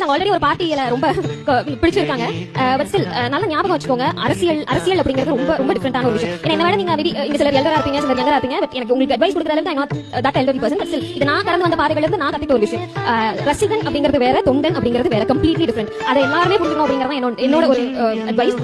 அவங்க ஆல்ரெடி ஒரு பார்ட்டியில ரொம்ப பிடிச்சிருக்காங்க. பட் ஸ்டில் நல்ல ஞாபகம் வச்சுக்கோங்க, அரசியல் அப்படிங்கிறது ரொம்ப ரொம்ப டிஃபரெண்டான ஒரு விஷயம். ஏன்னா இந்த மாதிரி நீங்க இங்க சிலர் எல்டரா இருப்பீங்க, சிலர் யங்கரா இருப்பீங்க. பட் எனக்கு உங்களுக்கு அட்வைஸ் கொடுக்குற அளவுக்கு I not that elderly person. But still இது நான் கடந்து வந்த பாதைகள் இருந்து நான் கத்துக்கிட்ட ஒரு விஷயம். ரசிகன் அப்படிங்கிறது வேற, தொண்டன் அப்படிங்கிறது வேற, கம்ப்ளீட்லி டிஃபரெண்ட். அதை எல்லாருமே புரிஞ்சுக்கணும் அப்படிங்கறது என்னோட ஒரு அட்வைஸ்.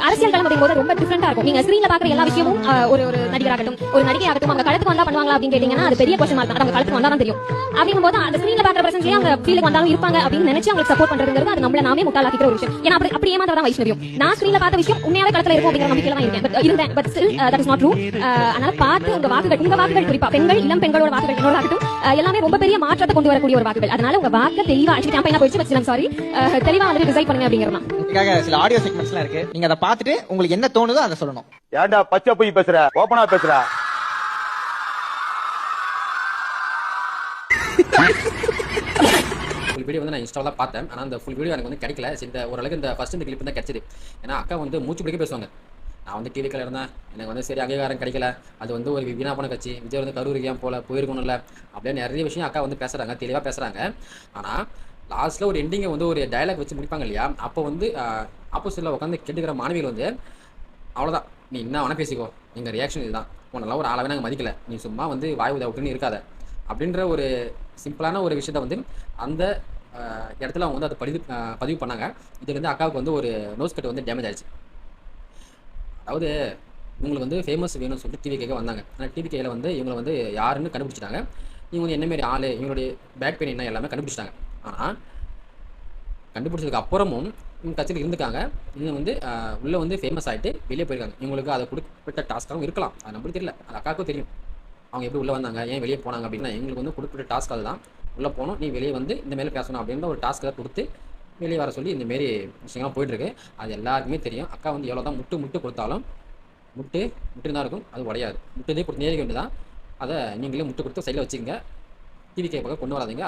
அரசியல் களம் அப்படிங்கும்போது ரொம்ப டிஃபரெண்டா இருக்கும். நீங்க ஸ்கிரீன்ல பாக்குற எல்லா விஷயமும் ஒரு நடிகராகட்டும் ஒரு நடிகையாகட்டும் அவங்க களத்துக்கு வந்தா பண்ணுவாங்களா அப்படின்னு கேட்டீங்கன்னா அது பெரிய क्वेश्चन மார்க். அவங்க களத்துக்கு வந்தா தான் தெரியும். அப்படிங்கும்போது அந்த ஸ்கிரீன்ல பாக்குற பிரசன்ஸ்லயே அவங்க ஃபீலுக்கு வந்தாலும் இருப்பாங்க அப்படின்னு நினைச்சு அவங்களுக்கு சப்போர்ட் பண்றதுங்கிறது அது நம்மள நாமே முட்டாளாக்கிற ஒரு விஷயம். ஏன்னா அப்படி ஏமாந்தவதான் வைஷ்ணவியும். நான் ஸ்கிரீன்ல பார்த்த விஷயம் உண்மையாவே களத்துல இருக்கும் அப்படிங்கிற நம்பிக்கையில தான் இருந்தேன். But still that is not true. அதனால பார்த்து உங்க வாக்குகள் குறிப்பா பெண்கள் இளம் பெண்களோட வாக்குகள் என்னோடாகட்டும் எல்லாமே ரொம்ப பெரிய மாற்றத்தை கொண்டு வரக்கூடிய ஒரு வாக்குகள். அதனால உங்க வாக்க தெளிவா கேம்பெயினா போயிடுச்சு. பட் சாரி தெளிவா வந்து டிசைட் பண்ணுங்க அப்படிங்கறதுதான். இதுக்காக சில ஆடியோ செக்மெண்ட்ஸ்லாம் இருக்கு. நீங்க அதை பார்த்துட்டு உங்களுக்கு என்ன தோணுதோ அதை சொல்லணும். ஏன்டா பச்சை போய் பேசுற, ஓபனா பேசுற. ஃபுல் வீடியோ வந்து நான் இன்ஸ்டால பார்த்தேன். ஆனால் அந்த ஃபுல் வீடியோ எனக்கு வந்து கிடைக்கல. இந்த ஓரளவுக்கு இந்த ஃபர்ஸ்ட் இந்த கிளிப் தான் கிடைச்சது. ஏன்னா அக்கா வந்து மூச்சு பிடிக்க பேசுவாங்க. நான் வந்து டிவிக்கில் இருந்தேன், எனக்கு வந்து சரி அங்கீகாரம் கிடைக்கல, அது வந்து ஒரு வீணா போன கட்சி, விஜய் வந்து கரூருக்கு ஏன் போல போயிருக்கணும் இல்லை அப்படின்னு நிறைய விஷயம் அக்கா வந்து பேசுகிறாங்க, தெளிவாக பேசுகிறாங்க. ஆனால் லாஸ்ட்டில் ஒரு எண்டிங்கை வந்து ஒரு டயலாக் வச்சு முடிப்பாங்க இல்லையா, அப்போ வந்து ஆப்போசிட்டில் உட்காந்து கேட்டுக்கிற மாணவிகள் வந்து அவ்வளோதான், நீ என்ன வேணால் பேசிக்கோ, எங்கள் ரியாக்ஷன் இதுதான், உன்னெல்லாம் ஒரு ஆளாவே நாங்கள் மதிக்கலை, நீ சும்மா வந்து வாய் உதவுட்டுன்னு இருக்காத அப்படின்ற ஒரு சிம்பிளான ஒரு விஷயத்த வந்து அந்த இடத்துல அவங்க வந்து அதை பதிவு பண்ணாங்க. இதுலேருந்து அக்காவுக்கு வந்து ஒரு நோஸ் கட் வந்து டேமேஜ் ஆயிடுச்சு. அதாவது இவங்களுக்கு வந்து ஃபேமஸ் வேணும்னு சொல்லிட்டு டிவிகேக்கு வந்தாங்க. ஆனால் டிவிகேயில் வந்து இவங்களை வந்து யாருன்னு கண்டுபிடிச்சிட்டாங்க. இவங்க வந்து என்னமாரி ஆள், இவங்களுடைய பேக் பெயின் என்ன எல்லாமே கண்டுபிடிச்சிட்டாங்க. ஆனால் கண்டுபிடிச்சதுக்கு அப்புறமும் இவங்க கட்சியில் இருந்துக்காங்க. இவங்க வந்து உள்ளே வந்து ஃபேமஸ் ஆகிட்டு வெளியே போயிருக்காங்க. இவங்களுக்கு அதை கொடுக்கப்பட்ட டாஸ்க்காகவும் இருக்கலாம், அது நம்மளுக்கு தெரியல, அது அக்காவுக்கும் தெரியும். அவங்க எப்படி உள்ளே வந்தாங்க, ஏன் வெளியே போனாங்க அப்படின்னா எங்களுக்கு வந்து கொடுக்கப்பட்ட டாஸ்க் அதுதான். உள்ளே போகணும், நீ வெளியே வந்து இந்த மாரி பேசணும் அப்படின்ற ஒரு டாஸ்க்கை கொடுத்து வெளியே வர சொல்லி இந்தமாரி விஷயங்கள்லாம் போயிட்டுருக்கு. அது எல்லாருக்குமே தெரியும். அக்கா வந்து எவ்வளோ தான் முட்டு கொடுத்தாலும் முட்டு தான் இருக்கும், அது உடையாது. முட்டுலேயே கொடுத்து நேரிக்க வேண்டியதான். அதை நீங்களே முட்டு கொடுத்து சைடில் வச்சுக்கோங்க, டிவி கேட்பாக கொண்டு வராதிங்க. அது